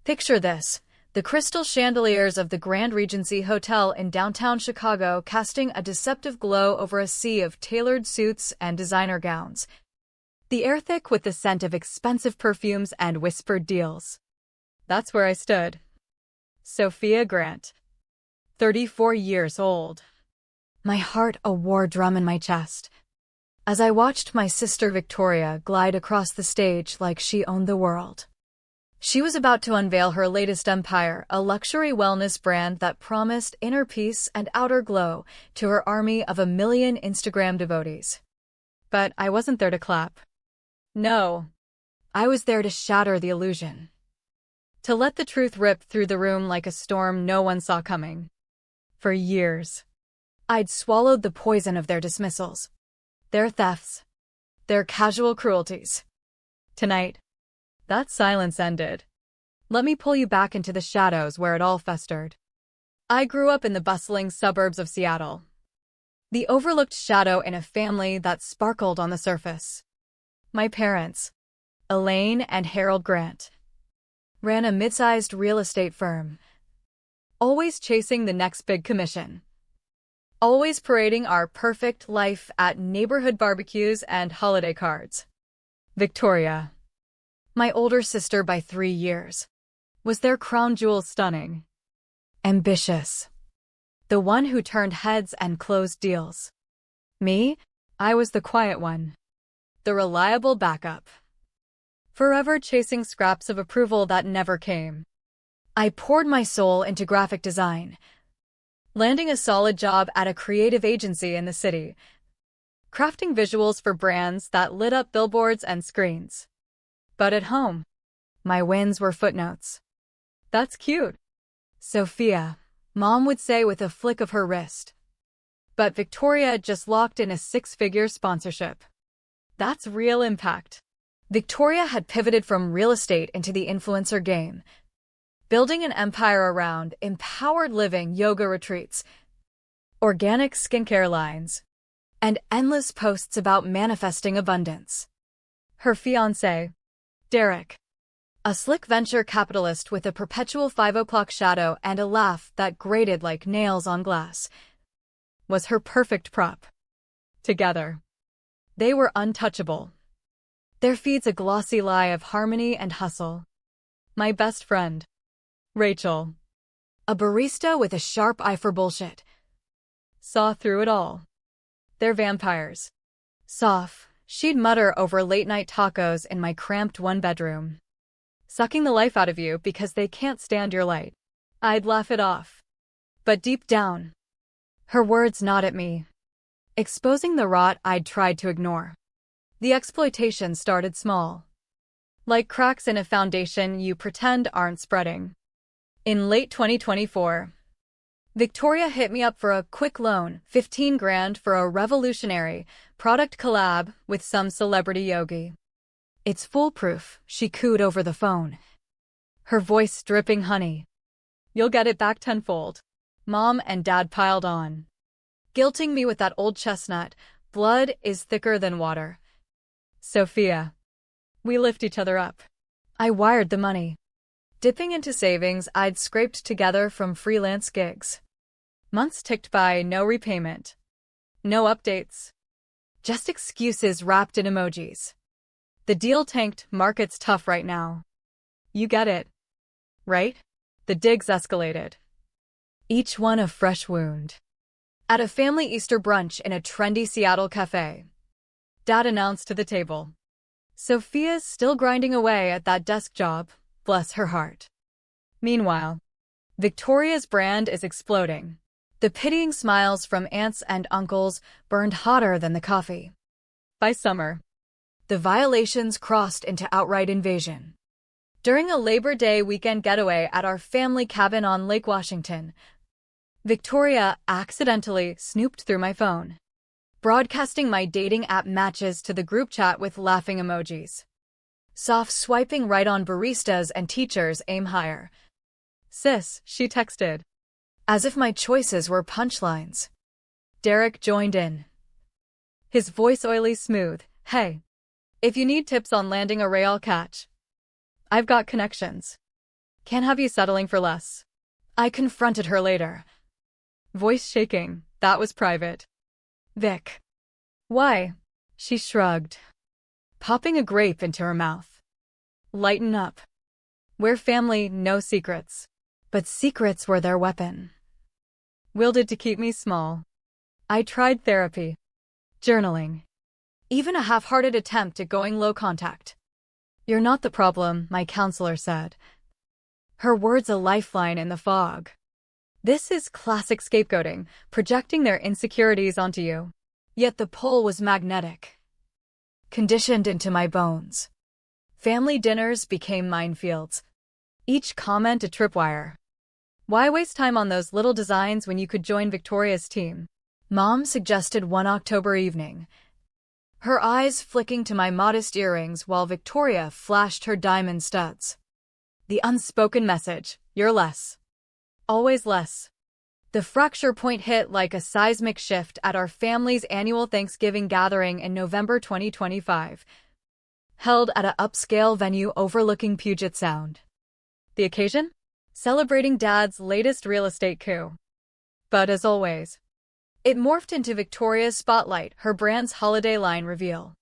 Picture this. The crystal chandeliers of the Grand Regency Hotel in downtown Chicago casting a deceptive glow over a sea of tailored suits and designer gowns. The air thick with the scent of expensive perfumes and whispered deals. That's where I stood. Sophia Grant, 34 years old. My heart a war drum in my chest, as I watched my sister Victoria glide across the stage like she owned the world. She was about to unveil her latest empire, a luxury wellness brand that promised inner peace and outer glow to her army of 1 million Instagram devotees. But I wasn't there to clap. No, I was there to shatter the illusion. To let the truth rip through the room like a storm no one saw coming. For years, I'd swallowed the poison of their dismissals, their thefts, their casual cruelties. Tonight, that silence ended. Let me pull you back into the shadows where it all festered. I grew up in the bustling suburbs of Seattle, the overlooked shadow in a family that sparkled on the surface. My parents, Elaine and Harold Grant, ran a mid-sized real estate firm, always chasing the next big commission, always parading our perfect life at neighborhood barbecues and holiday cards. Victoria, my older sister by 3 years, was their crown jewel, stunning, ambitious, the one who turned heads and closed deals. Me, I was the quiet one, the reliable backup, forever chasing scraps of approval that never came. I poured my soul into graphic design, landing a solid job at a creative agency in the city, crafting visuals for brands that lit up billboards and screens. But at home, my wins were footnotes. That's cute, Sophia, Mom would say with a flick of her wrist. But Victoria just locked in a 6-figure sponsorship. That's real impact. Victoria had pivoted from real estate into the influencer game, building an empire around empowered living yoga retreats, organic skincare lines, and endless posts about manifesting abundance. Her fiancé, Derek, a slick venture capitalist with a perpetual 5 o'clock shadow and a laugh that grated like nails on glass, was her perfect prop. Together, they were untouchable, their feeds a glossy lie of harmony and hustle. My best friend, Rachel, a barista with a sharp eye for bullshit, saw through it all. They're vampires. Soph, she'd mutter over late-night tacos in my cramped one-bedroom, sucking the life out of you because they can't stand your light. I'd laugh it off. But deep down, her words gnawed at me, exposing the rot I'd tried to ignore. The exploitation started small, like cracks in a foundation you pretend aren't spreading. In late 2024, Victoria hit me up for a quick loan, 15 grand for a revolutionary product collab with some celebrity yogi. It's foolproof, she cooed over the phone, her voice dripping honey. You'll get it back tenfold. Mom and Dad piled on, guilting me with that old chestnut, blood is thicker than water. Sophia, we lift each other up. I wired the money, dipping into savings I'd scraped together from freelance gigs. Months ticked by, no repayment, no updates, just excuses wrapped in emojis. The deal tanked, market's tough right now. You get it, right? The digs escalated, each one a fresh wound. At a family Easter brunch in a trendy Seattle cafe, Dad announced to the table, Sophia's still grinding away at that desk job, bless her heart. Meanwhile, Victoria's brand is exploding. The pitying smiles from aunts and uncles burned hotter than the coffee. By summer, the violations crossed into outright invasion. During a Labor Day weekend getaway at our family cabin on Lake Washington, Victoria accidentally snooped through my phone, broadcasting my dating app matches to the group chat with laughing emojis. Soft swiping right on baristas and teachers aim higher. Sis, she texted, as if my choices were punchlines. Derek joined in, his voice oily smooth. Hey, if you need tips on landing a rail catch, I've got connections. Can't have you settling for less. I confronted her later. Voice shaking. That was private. Vic. Why? She shrugged, popping a grape into her mouth. Lighten up. We're family, no secrets. But secrets were their weapon. Wielded to keep me small. I tried therapy, journaling, even a half-hearted attempt at going low contact. You're not the problem, my counselor said. Her words a lifeline in the fog. This is classic scapegoating, projecting their insecurities onto you. Yet the pull was magnetic, conditioned into my bones. Family dinners became minefields, each comment a tripwire. Why waste time on those little designs when you could join Victoria's team? Mom suggested one October evening, her eyes flicking to my modest earrings while Victoria flashed her diamond studs. The unspoken message, you're less. Always less. The fracture point hit like a seismic shift at our family's annual Thanksgiving gathering in November 2025, held at an upscale venue overlooking Puget Sound. The occasion? Celebrating Dad's latest real estate coup. But as always, it morphed into Victoria's Spotlight, her brand's holiday line reveal,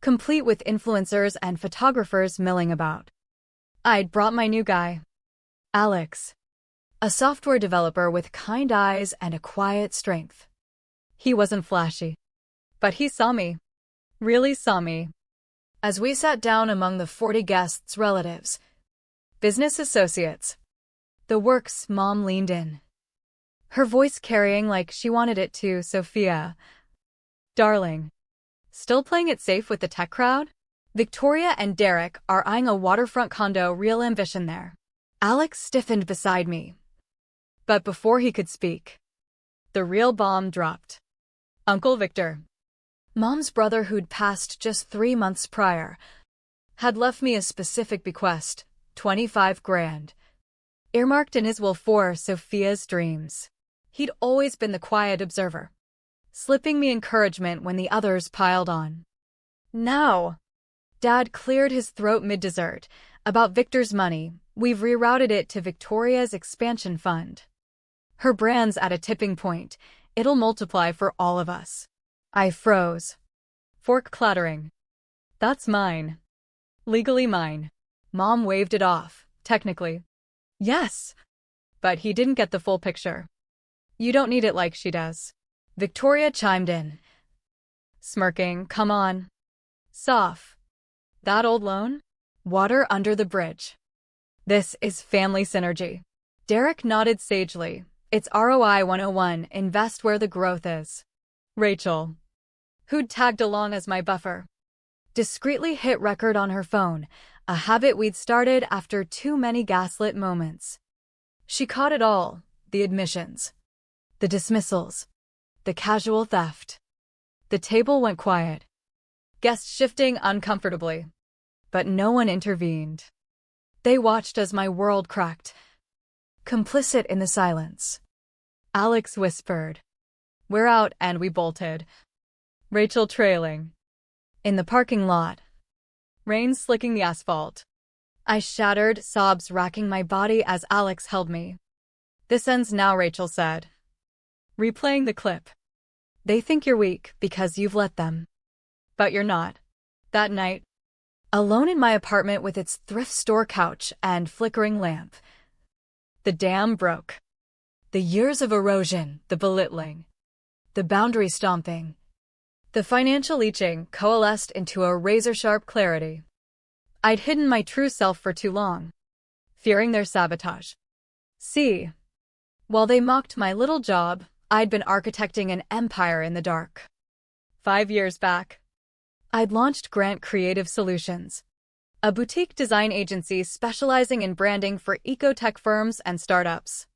complete with influencers and photographers milling about. I'd brought my new guy, Alex, a software developer with kind eyes and a quiet strength. He wasn't flashy, but he saw me, really saw me. As we sat down among the 40 guests' relatives, business associates, the works, Mom leaned in, her voice carrying like she wanted it to. Sophia. Darling. Still playing it safe with the tech crowd? Victoria and Derek are eyeing a waterfront condo, real ambition there. Alex stiffened beside me. But before he could speak, the real bomb dropped. Uncle Victor, Mom's brother who'd passed just 3 months prior, had left me a specific bequest, 25 grand, earmarked in his will for Sophia's dreams. He'd always been the quiet observer, slipping me encouragement when the others piled on. Now, Dad cleared his throat mid-dessert. About Victor's money, we've rerouted it to Victoria's expansion fund. Her brand's at a tipping point. It'll multiply for all of us. I froze. Fork clattering. That's mine. Legally mine. Mom waved it off. Technically. Yes. But he didn't get the full picture. You don't need it like she does. Victoria chimed in, smirking. Come on. Soph. That old loan? Water under the bridge. This is family synergy. Derek nodded sagely. It's ROI 101, invest where the growth is. Rachel, who'd tagged along as my buffer, discreetly hit record on her phone, a habit we'd started after too many gaslit moments. She caught it all, the admissions, the dismissals, the casual theft. The table went quiet, guests shifting uncomfortably, but no one intervened. They watched as my world cracked, complicit in the silence. Alex whispered, "We're out," and we bolted. Rachel trailing. In the parking lot, rain slicking the asphalt. I shattered, sobs racking my body as Alex held me. This ends now, Rachel said, replaying the clip. They think you're weak because you've let them. But you're not. That night, alone in my apartment with its thrift store couch and flickering lamp, the dam broke. The years of erosion, the belittling, the boundary stomping, the financial leeching coalesced into a razor-sharp clarity. I'd hidden my true self for too long, fearing their sabotage. See, while they mocked my little job, I'd been architecting an empire in the dark. 5 years back, I'd launched Grant Creative Solutions, a boutique design agency specializing in branding for eco-tech firms and startups.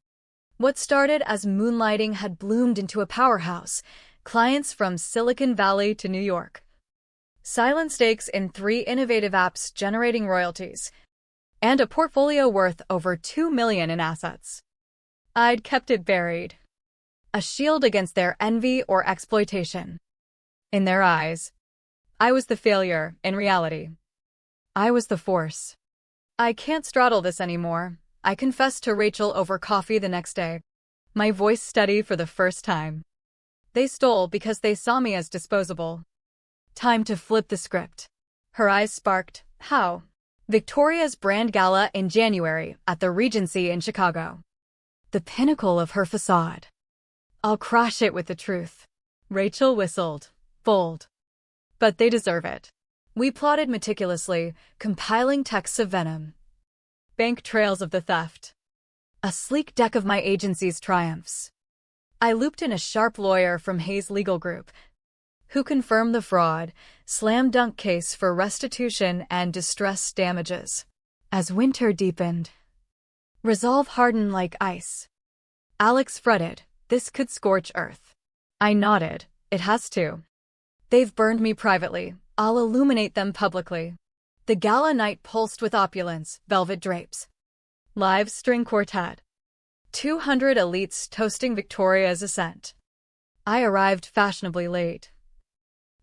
What started as moonlighting had bloomed into a powerhouse, clients from Silicon Valley to New York. Silent stakes in 3 innovative apps generating royalties, and a portfolio worth over $2 million in assets. I'd kept it buried, a shield against their envy or exploitation. In their eyes, I was the failure. In reality, I was the force. I can't straddle this anymore, I confessed to Rachel over coffee the next day, my voice steady for the first time. They stole because they saw me as disposable. Time to flip the script. Her eyes sparked. How? Victoria's brand gala in January at the Regency in Chicago. The pinnacle of her facade. I'll crash it with the truth. Rachel whistled. Bold. But they deserve it. We plotted meticulously, compiling texts of venom. Bank trails of the theft. A sleek deck of my agency's triumphs. I looped in a sharp lawyer from Hayes Legal Group, who confirmed the fraud, slam dunk case for restitution and distress damages. As winter deepened, resolve hardened like ice. Alex fretted, this could scorch earth. I nodded, it has to. They've burned me privately, I'll illuminate them publicly. The gala night pulsed with opulence, velvet drapes. Live string quartet. 200 elites toasting Victoria's ascent. I arrived fashionably late.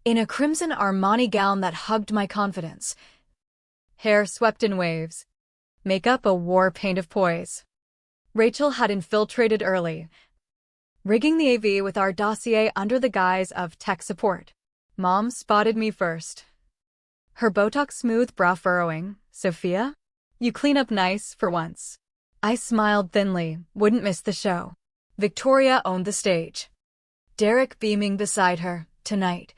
In a crimson Armani gown that hugged my confidence. Hair swept in waves. Makeup a war paint of poise. Rachel had infiltrated early, rigging the AV with our dossier under the guise of tech support. Mom spotted me first. Her Botox smooth brow furrowing. Sophia? You clean up nice for once. I smiled thinly, wouldn't miss the show. Victoria owned the stage. Derek beaming beside her, tonight.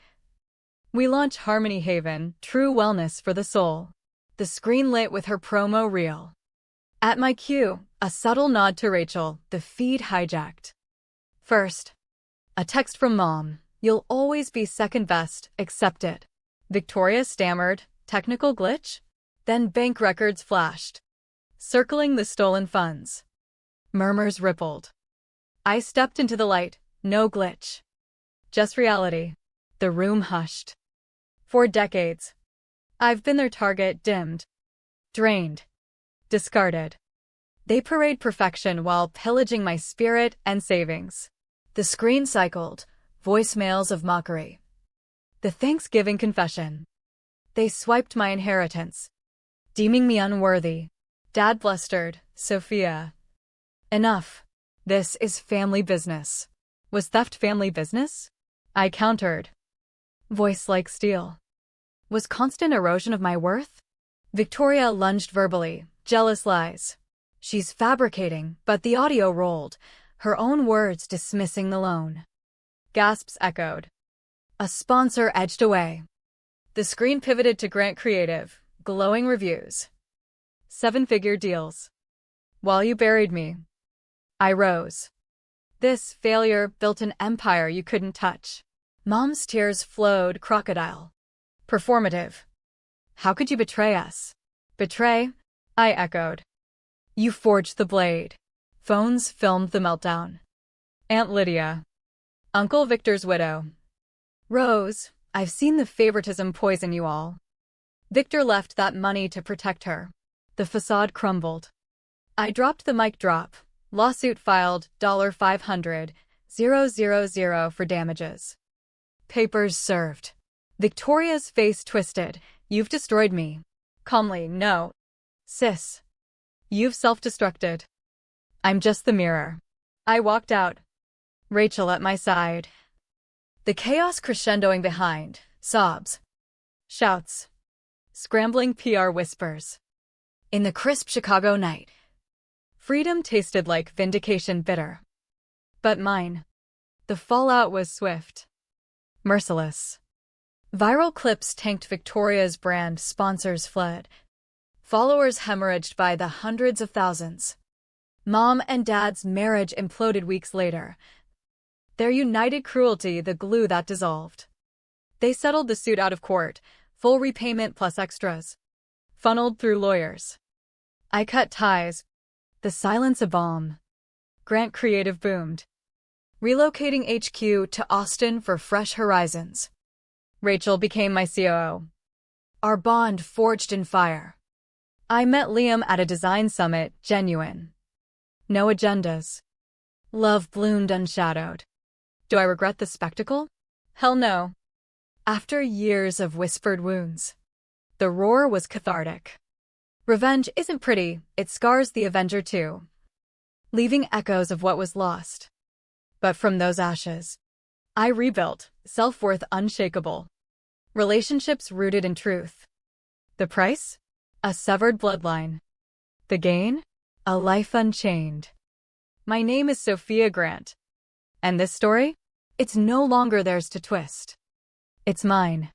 We launch Harmony Haven, true wellness for the soul. The screen lit with her promo reel. At my cue, a subtle nod to Rachel, the feed hijacked. First, a text from Mom. You'll always be second best, accept it. Victoria stammered, technical glitch? Then bank records flashed, circling the stolen funds. Murmurs rippled. I stepped into the light, no glitch. Just reality. The room hushed. For decades, I've been their target, dimmed, drained, discarded. They parade perfection while pillaging my spirit and savings. The screen cycled, voicemails of mockery. The Thanksgiving confession. They swiped my inheritance, deeming me unworthy. Dad blustered, Sophia. Enough. This is family business. Was theft family business? I countered. Voice like steel. Was constant erosion of my worth? Victoria lunged verbally, jealous lies. She's fabricating, but the audio rolled, her own words dismissing the loan. Gasps echoed. A sponsor edged away. The screen pivoted to Grant Creative, glowing reviews. 7-figure deals. While you buried me, I rose. This failure built an empire you couldn't touch. Mom's tears flowed crocodile. Performative. How could you betray us? Betray? I echoed. You forged the blade. Phones filmed the meltdown. Aunt Lydia. Uncle Victor's widow. Rose, I've seen the favoritism poison you all. Victor left that money to protect her. The facade crumbled. I dropped the mic drop. Lawsuit filed, $500,000 for damages. Papers served. Victoria's face twisted. You've destroyed me. Calmly, no. Sis. You've self-destructed. I'm just the mirror. I walked out. Rachel at my side. The chaos crescendoing behind. Sobs. Shouts. Scrambling PR whispers. In the crisp Chicago night, freedom tasted like vindication bitter. But mine. The fallout was swift. Merciless. Viral clips tanked Victoria's brand, sponsors fled. Followers hemorrhaged by the hundreds of thousands. Mom and Dad's marriage imploded weeks later. Their united cruelty the glue that dissolved. They settled the suit out of court, full repayment plus extras. Funneled through lawyers. I cut ties. The silence a balm. Grant Creative boomed. Relocating HQ to Austin for fresh horizons. Rachel became my COO. Our bond forged in fire. I met Liam at a design summit, genuine. No agendas. Love bloomed unshadowed. Do I regret the spectacle? Hell no. After years of whispered wounds, the roar was cathartic. Revenge isn't pretty, it scars the Avenger too, leaving echoes of what was lost. But from those ashes, I rebuilt, self-worth unshakable, relationships rooted in truth. The price? A severed bloodline. The gain? A life unchained. My name is Sophia Grant. And this story? It's no longer theirs to twist. It's mine.